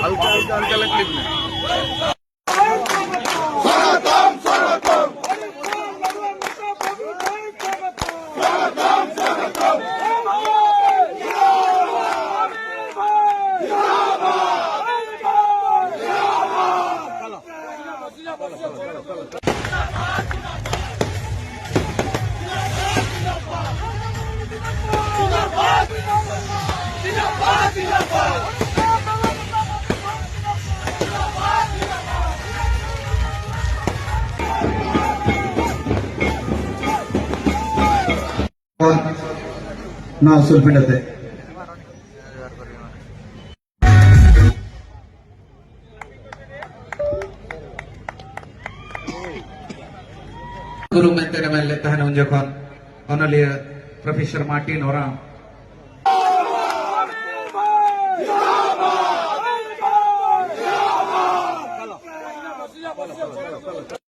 हल्का हल्का हल्का लगती है ना सुलपिंडते guru menteri melihat tahan unjukkan onolia Profesor Martin orang